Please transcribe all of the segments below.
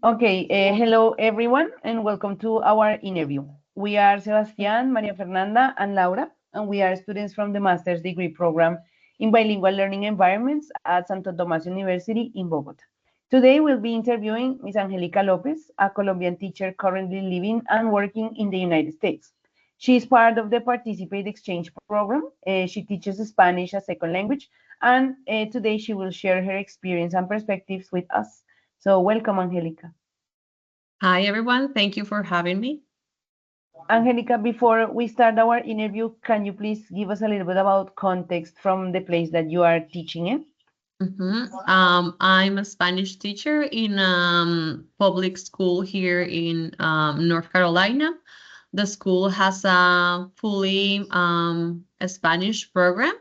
Okay, hello everyone, and welcome to our interview. We are Sebastián, Maria Fernanda, and Laura, and we are students from the Master's Degree Program in Bilingual Learning Environments at Santo Tomás University in Bogota. Today we'll be interviewing Ms. Angélica López, a Colombian teacher currently living and working in the United States. She is part of the Participate Exchange Program. She teaches Spanish as second language, and today she will share her experience and perspectives with us. So welcome, Angélica. Hi, everyone. Thank you for having me. Angelica, before we start our interview, can you please give us a little bit about context from the place that you are teaching in? I'm a Spanish teacher in public school here in North Carolina. The school has a fully a Spanish program.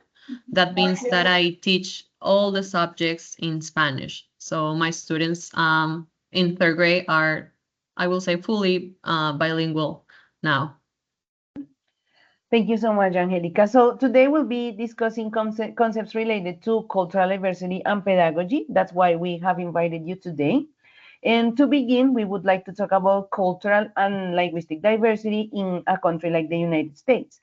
That means that I teach all the subjects in Spanish. So my students in third grade are, I will say, fully bilingual now. Thank you so much, Angelica. So today we'll be discussing concepts related to cultural diversity and pedagogy. That's why we have invited you today. And to begin, we would like to talk about cultural and linguistic diversity in a country like the United States.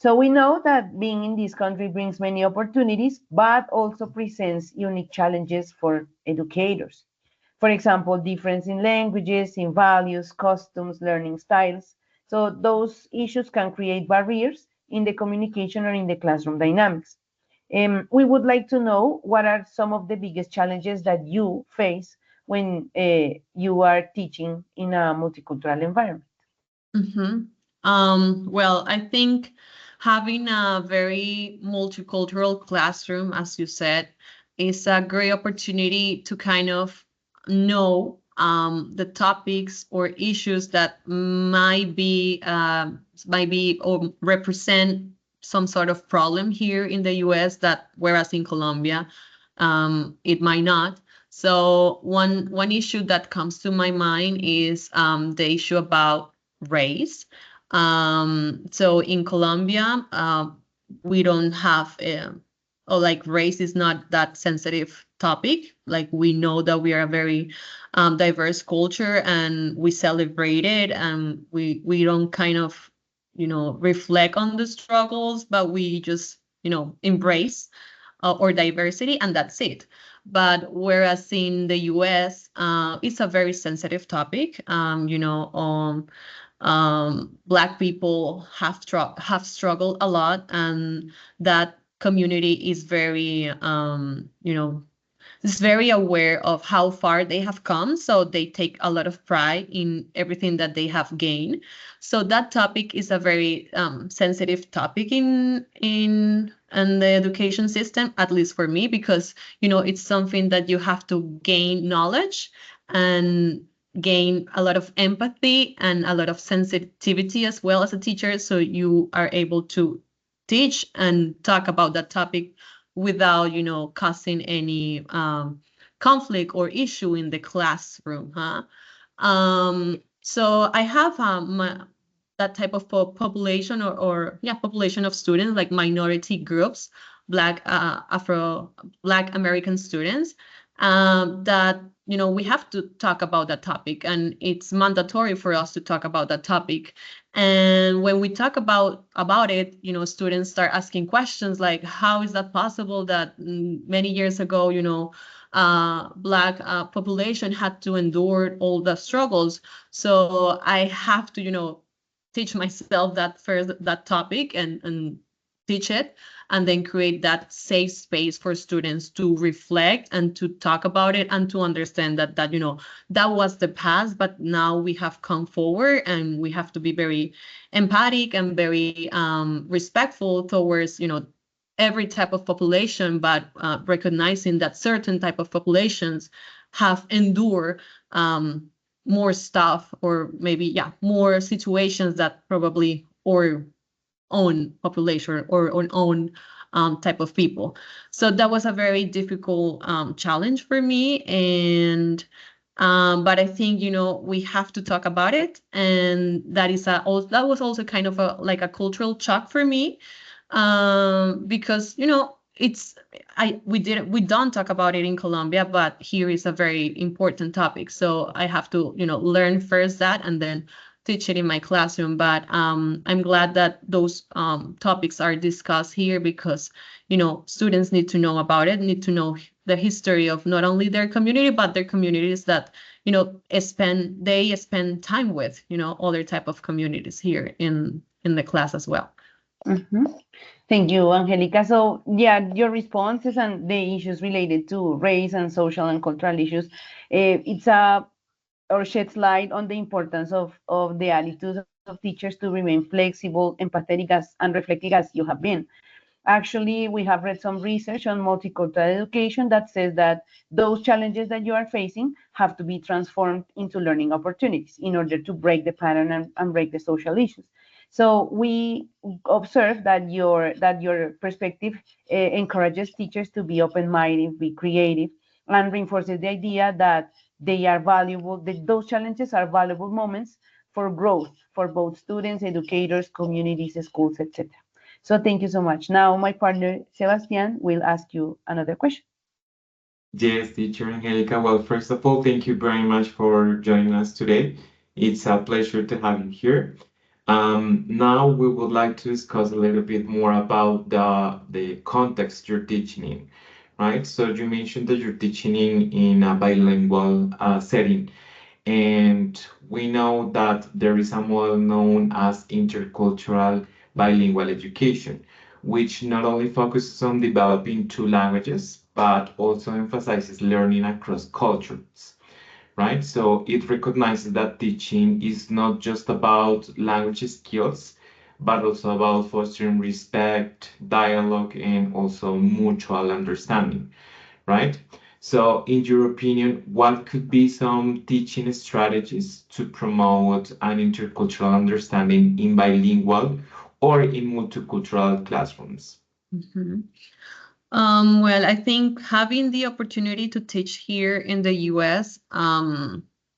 So we know that being in this country brings many opportunities, but also presents unique challenges for educators. For example, difference in languages, in values, customs, learning styles. So those issues can create barriers in the communication or in the classroom dynamics. We would like to know what are some of the biggest challenges that you face when you are teaching in a multicultural environment. Mm-hmm. Well, I think having a very multicultural classroom, as you said, is a great opportunity to kind of know the topics or issues that might be or represent some sort of problem here in the U.S. that whereas in Colombia, it might not. So one issue that comes to my mind is the issue about race. So in Colombia, we don't have, or like race is not that sensitive topic. Like we know that we are a very diverse culture and we celebrate it, and we don't kind of, reflect on the struggles, but we just, embrace or diversity, and that's it. But whereas in the US, it's a very sensitive topic. Black people have struggled a lot, and that community is very, is very aware of how far they have come. So they take a lot of pride in everything that they have gained. So that topic is a very sensitive topic in the education system, at least for me, because it's something that you have to gain knowledge and gain a lot of empathy and a lot of sensitivity as well as a teacher, so you are able to teach and talk about that topic without causing any conflict or issue in the classroom, huh? So I have that type of population, or yeah, population of students, like minority groups, Black American students, that we have to talk about that topic, and it's mandatory for us to talk about that topic. And when we talk about it, students start asking questions like, how is that possible that many years ago, Black population had to endure all the struggles? So I have to, teach myself that topic, and teach it, and then create that safe space for students to reflect and to talk about it, and to understand that was the past, but now we have come forward, and we have to be very empathic and very respectful towards every type of population, but recognizing that certain type of populations have endured more stuff, or maybe more situations that probably our own population or our own type of people. So that was a very difficult challenge for me, and but I think we have to talk about it, and that was also kind of like a cultural shock for me, because it's we don't talk about it in Colombia, but here is a very important topic. So I have to, learn first that and then teach it in my classroom. But I'm glad that those topics are discussed here because, students need to know about it, need to know the history of not only their community, but their communities that, they spend time with, other type of communities here in the class as well. Mhm. Thank you, Angelica. So, yeah, your responses and the issues related to race and social and cultural issues, it's a or sheds light on the importance of the attitudes of teachers to remain flexible, empathetic, and reflective as you have been. Actually, we have read some research on multicultural education that says that those challenges that you are facing have to be transformed into learning opportunities in order to break the pattern and break the social issues. So we observe that your perspective encourages teachers to be open-minded, be creative, and reinforces the idea that they are valuable, that those challenges are valuable moments for growth for both students, educators, communities, schools, etc. So thank you so much. Now my partner Sebastian will ask you another question. Yes, teacher Angelica. Well, first of all, thank you very much for joining us today. It's a pleasure to have you here. Now we would like to discuss a little bit more about the context you're teaching in, right? So you mentioned that you're teaching in a bilingual setting, and we know that there is a model known as intercultural bilingual education, which not only focuses on developing two languages, but also emphasizes learning across cultures, right? So it recognizes that teaching is not just about language skills, but also about fostering respect, dialogue, and also mutual understanding, right? So, in your opinion, what could be some teaching strategies to promote an intercultural understanding in bilingual or in multicultural classrooms? Mhm. Well, I think having the opportunity to teach here in the US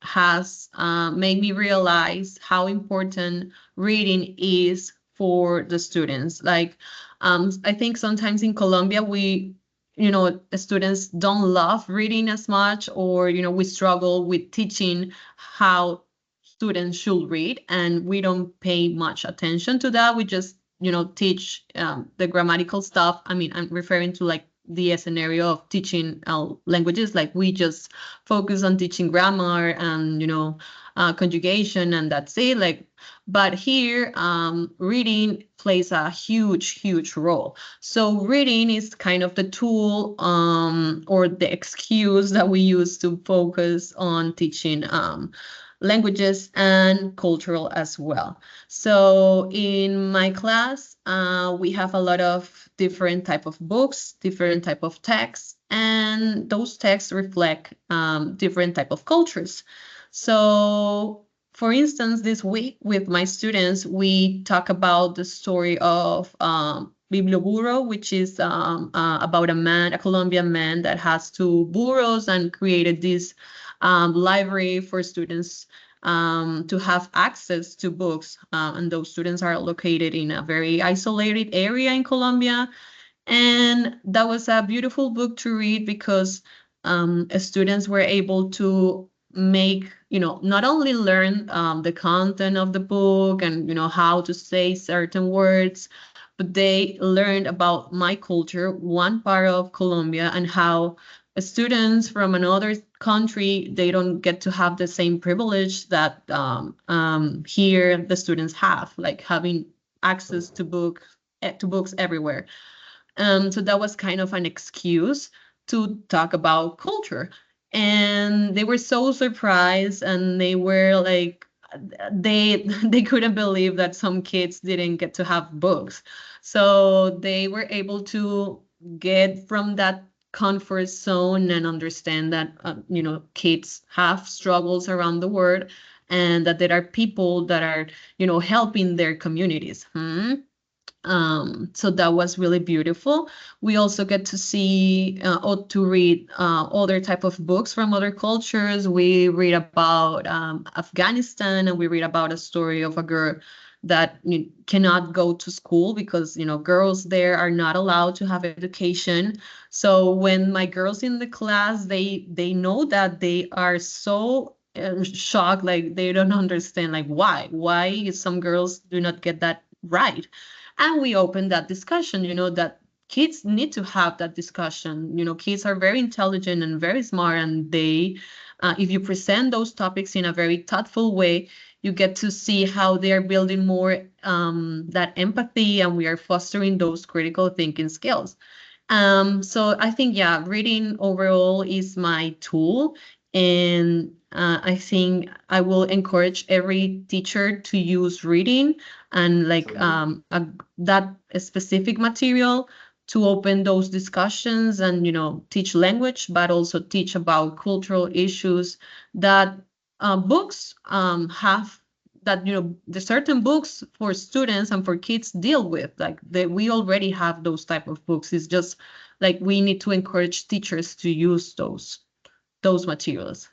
has made me realize how important reading is for the students. Like, I think sometimes in Colombia, the students don't love reading as much, or, we struggle with teaching how students should read, and we don't pay much attention to that. We just teach the grammatical stuff. I mean, I'm referring to like the scenario of teaching languages. Like we just focus on teaching grammar and conjugation, and that's it. Like, but here reading plays a huge role. So reading is kind of the tool or the excuse that we use to focus on teaching languages and cultural as well. So in my class, we have a lot of different type of books, different type of texts, and those texts reflect different type of cultures. So for instance, this week with my students, we talk about the story of Biblioburo, which is about a Colombian man that has two burros and created this library for students to have access to books. And those students are located in a very isolated area in Colombia. And that was a beautiful book to read because students were able to make, not only learn the content of the book and, how to say certain words, but they learned about my culture, one part of Colombia, and how students from another country, they don't get to have the same privilege that here the students have, like having access to books everywhere. So that was kind of an excuse to talk about culture. And they were so surprised, and they were like, they couldn't believe that some kids didn't get to have books. So they were able to get from that comfort zone and understand that kids have struggles around the world, and that there are people that are helping their communities. So that was really beautiful. We also get to see or to read other type of books from other cultures. We read about Afghanistan, and we read about a story of a girl that cannot go to school because girls there are not allowed to have education. So when my girls in the class, they know that they are so shocked, like they don't understand, like why some girls do not get that right. And we open that discussion, that kids need to have that discussion. Kids are very intelligent and very smart, and they if you present those topics in a very thoughtful way, you get to see how they are building more that empathy, and we are fostering those critical thinking skills. So I think, yeah, reading overall is my tool. And I think I will encourage every teacher to use reading and like that specific material to open those discussions and, teach language, but also teach about cultural issues that books have, that the certain books for students and for kids deal with, like we already have those type of books. It's just like we need to encourage teachers to use those materials.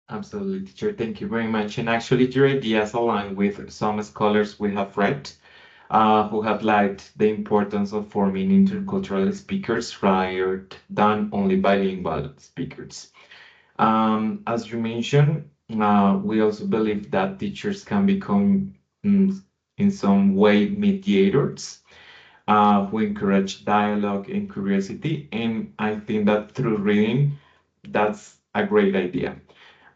Absolutely, teacher. Thank you very much. And actually, your ideas align with some scholars we have read, who have liked the importance of forming intercultural speakers rather than only bilingual speakers. As you mentioned, we also believe that teachers can become, in some way, mediators who encourage dialogue and curiosity. And I think that through reading, that's a great idea.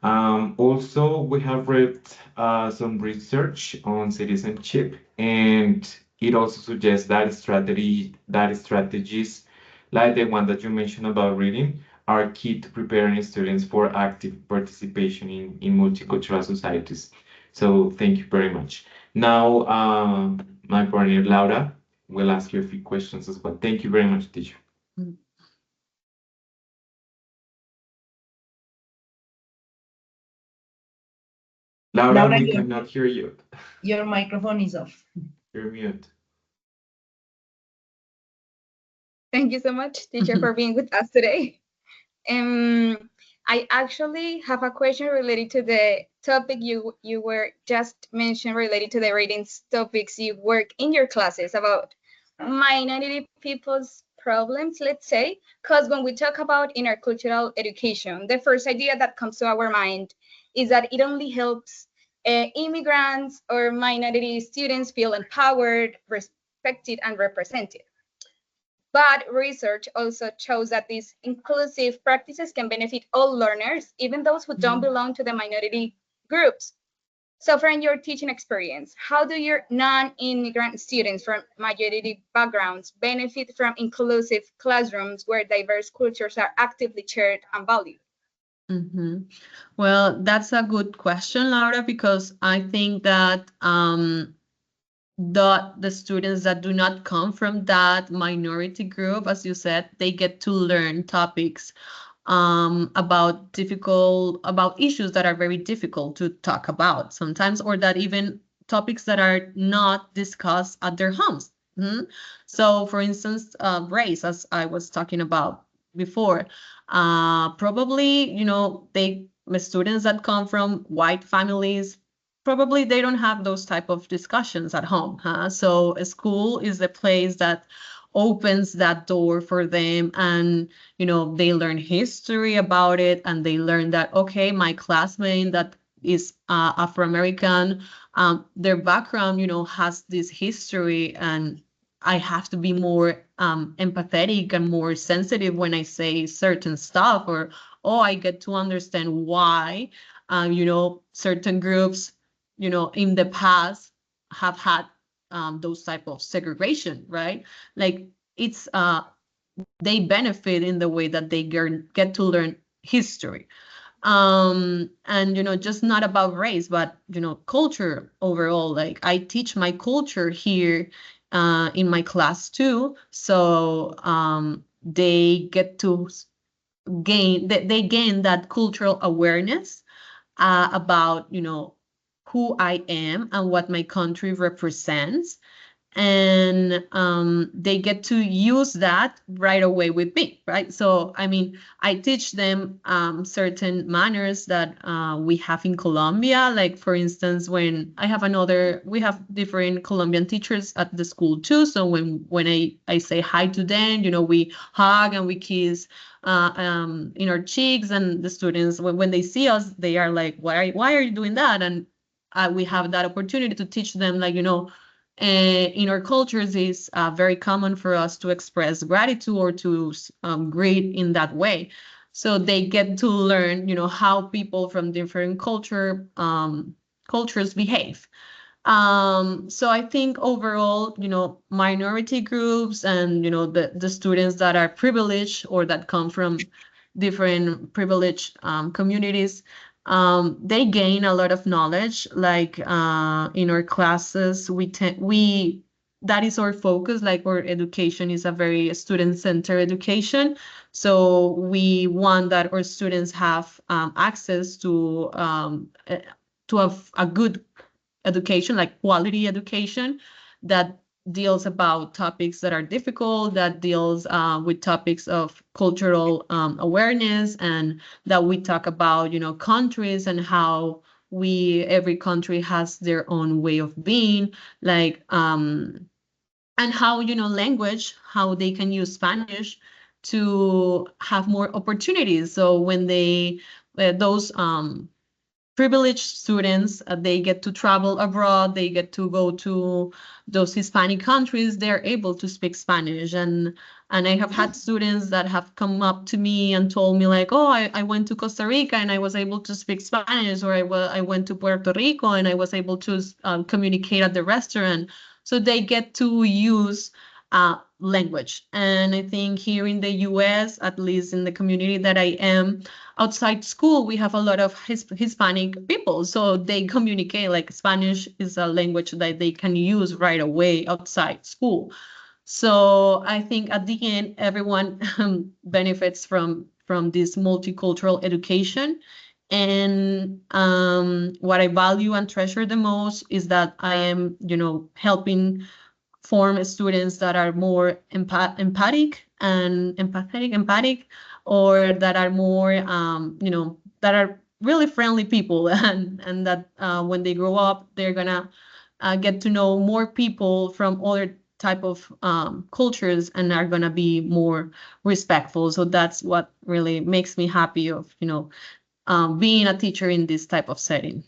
Also, we have read some research on citizenship, and it also suggests that strategies like the one that you mentioned about reading are key to preparing students for active participation in multicultural societies. So thank you very much. Now, my partner Laura will ask you a few questions as well. Thank you very much, teacher. Mm. Laura, Laura, we cannot hear you. your microphone is off. You're mute. Thank you so much, teacher, for being with us today. I actually have a question related to the topic you were just mentioned, related to the reading topics you work in your classes about minority people's problems, let's say, because when we talk about intercultural education, the first idea that comes to our mind is that it only helps immigrants or minority students feel empowered, respected, and represented. But research also shows that these inclusive practices can benefit all learners, even those who don't belong to the minority groups. So from your teaching experience, how do your non-immigrant students from majority backgrounds benefit from inclusive classrooms where diverse cultures are actively shared and valued? Well, that's a good question, Laura, because I think that the students that do not come from that minority group, as you said, they get to learn topics about issues that are very difficult to talk about sometimes, or that even topics that are not discussed at their homes. So, for instance, race, as I was talking about before, probably, the students that come from white families, probably they don't have those type of discussions at home, huh? So a school is the place that opens that door for them, and they learn history about it, and they learn that, okay, my classmate that is Afro-American, their background has this history, and I have to be more empathetic and more sensitive when I say certain stuff, or I get to understand why certain groups in the past have had those type of segregation, right? Like it's they benefit in the way that they get to learn history. And just not about race, but culture overall. Like I teach my culture here in my class too, so they get to they gain that cultural awareness about who I am and what my country represents. and they get to use that right away with me, right? So, I mean, I teach them certain manners that we have in Colombia. Like, for instance, when we have different Colombian teachers at the school too. So when I say hi to them, we hug and we kiss in our cheeks, and the students, when they see us, they are like, why are you doing that? And we have that opportunity to teach them, like, in our cultures, it's very common for us to express gratitude or to greet in that way. So they get to learn, how people from different cultures behave. So I think overall, minority groups and, the students that are privileged or that come from different privileged communities, they gain a lot of knowledge. Like in our classes, that is our focus. Like, our education is a very student-centered education. So we want that our students have access to a good education, like quality education, that deals about topics that are difficult, that deals with topics of cultural awareness, and that we talk about, countries and how every country has their own way of being, like, and how, language, how they can use Spanish to have more opportunities. So when those privileged students, they get to travel abroad, they get to go to those Hispanic countries, they're able to speak Spanish. And I have had students that have come up to me and told me, like, oh, I went to Costa Rica and I was able to speak Spanish, or I went to Puerto Rico and I was able to communicate at the restaurant. So they get to use language. And I think here in the US, at least in the community that I am, outside school, we have a lot of Hispanic people. So they communicate, like, Spanish is a language that they can use right away outside school. So I think at the end, everyone benefits from this multicultural education. And what I value and treasure the most is that I am, helping form students that are more empathic, or that are more, that are really friendly people, and that when they grow up, they're gonna get to know more people from other type of cultures, and are gonna be more respectful. So that's what really makes me happy of, being a teacher in this type of setting.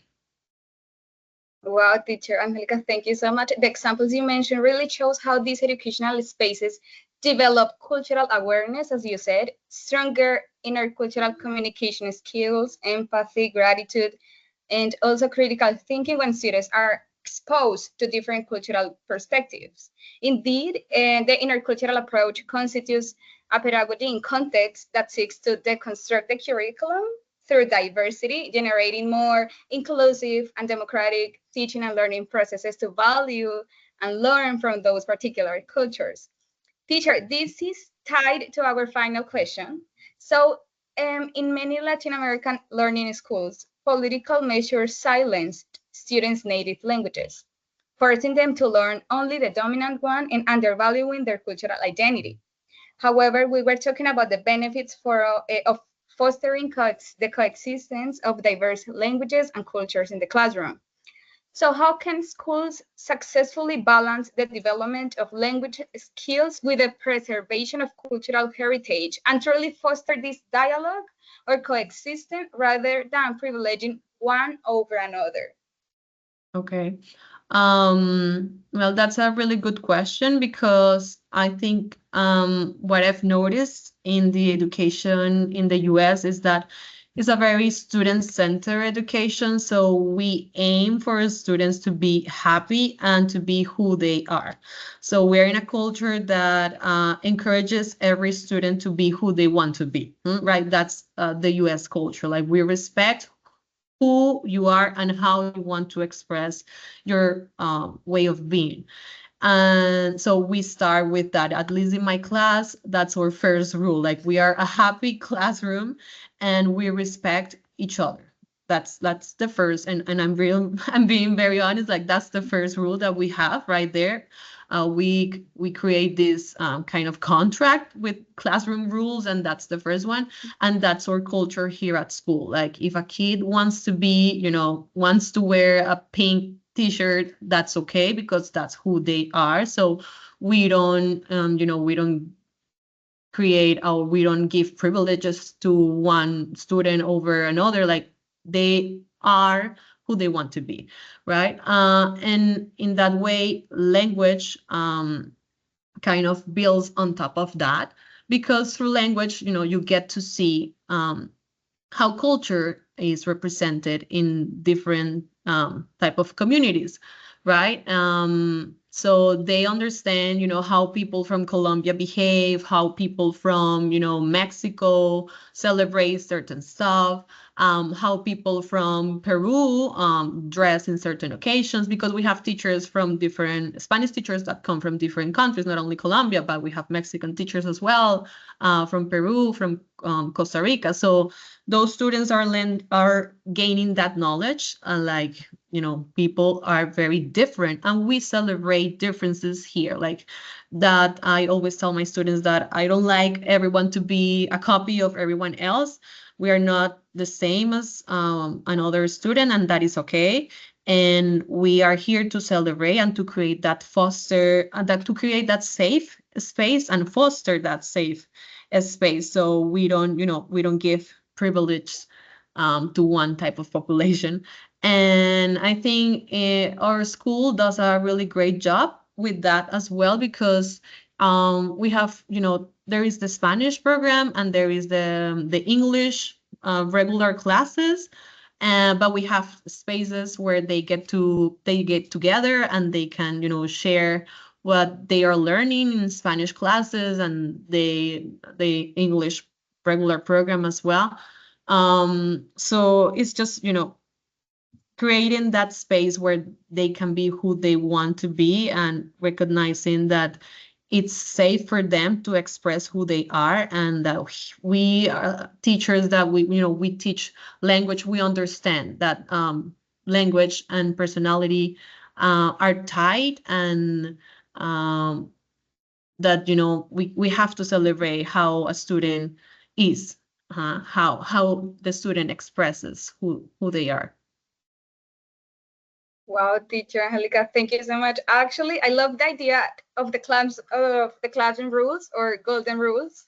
Wow, teacher Angelica, thank you so much. The examples you mentioned really shows how these educational spaces develop cultural awareness, as you said, stronger intercultural communication skills, empathy, gratitude, and also critical thinking when students are exposed to different cultural perspectives. Indeed, the intercultural approach constitutes a pedagogy in context that seeks to deconstruct the curriculum through diversity, generating more inclusive and democratic teaching and learning processes to value and learn from those particular cultures. Teacher, this is tied to our final question. So, in many Latin American learning schools, political measures silenced students' native languages, forcing them to learn only the dominant one and undervaluing their cultural identity. However, we were talking about the benefits of fostering the coexistence of diverse languages and cultures in the classroom. So how can schools successfully balance the development of language skills with the preservation of cultural heritage and truly foster this dialogue or coexistence rather than privileging one over another? Okay. Well, that's a really good question, because I think what I've noticed in the education in the US is that it's a very student-centered education. So we aim for students to be happy and to be who they are. So we're in a culture that encourages every student to be who they want to be, right? That's the US culture. Like, we respect who you are and how you want to express your way of being. And so we start with that. At least in my class, that's our first rule. Like, we are a happy classroom and we respect each other. That's the first, and I'm being very honest, like that's the first rule that we have right there. We create this kind of contract with classroom rules, and that's the first one. And that's our culture here at school. Like if a kid wants to be, wants to wear a pink t-shirt, that's okay, because that's who they are. So we don't, we don't create, or we don't give privileges to one student over another. Like they are who they want to be, right? And in that way, language kind of builds on top of that, because through language, you get to see how culture is represented in different type of communities, right? So they understand, how people from Colombia behave, how people from, Mexico celebrate certain stuff, how people from Peru dress in certain occasions, because we have teachers from different Spanish teachers that come from different countries, not only Colombia, but we have Mexican teachers as well, from Peru, from Costa Rica. So those students are gaining that knowledge, like people are very different, and we celebrate differences here. Like that, I always tell my students that I don't like everyone to be a copy of everyone else. We are not the same as another student, and that is okay. And we are here to celebrate and to create that to create that safe space and foster that safe space. So we don't give privilege to one type of population. And I think our school does a really great job with that as well, because we have, there is the Spanish program and there is the English regular classes. But we have spaces where they get together and they can, share what they are learning in Spanish classes and the English regular program as well. So it's just, creating that space where they can be who they want to be, and recognizing that it's safe for them to express who they are, and that we are teachers, that we teach language. We understand that language and personality are tied, and that we have to celebrate how a student is, how the student expresses who they are. Wow, teacher Angelica, thank you so much. Actually, I love the idea of the classroom rules or golden rules,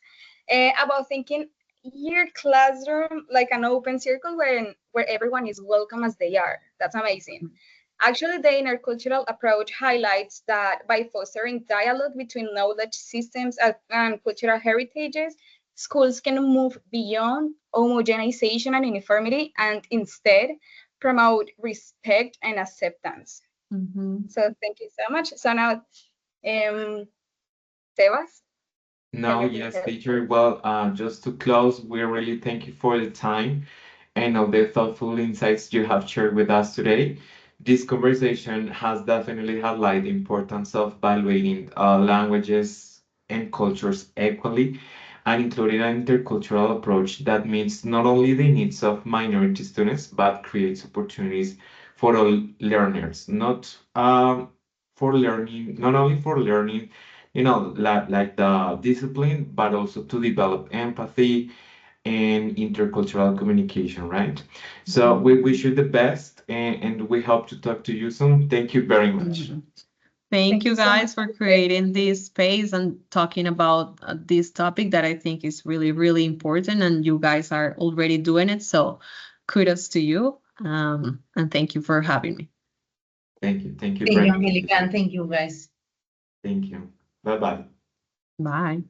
about thinking your classroom like an open circle where everyone is welcome as they are. That's amazing. Actually, the intercultural approach highlights that by fostering dialogue between knowledge systems and cultural heritages, schools can move beyond homogenization and uniformity, and instead promote respect and acceptance. So thank you so much. So now, Sebas? No, yes, teacher. Well, just to close, we really thank you for the time and all the thoughtful insights you have shared with us today. This conversation has definitely highlighted the importance of valuing languages and cultures equally, and including an intercultural approach that meets not only the needs of minority students, but creates opportunities for all learners, not only for learning, like the discipline, but also to develop empathy and intercultural communication, right? So we wish you the best, and we hope to talk to you soon. Thank you very much. Thank you so guys much. for creating this space and talking about this topic that I think is really, really important, and you guys are already doing it. So kudos to you, and thank you for having me. Thank you. Thank you Thank very you, much. Angelica, and thank you, guys. Thank you. Bye-bye. Bye.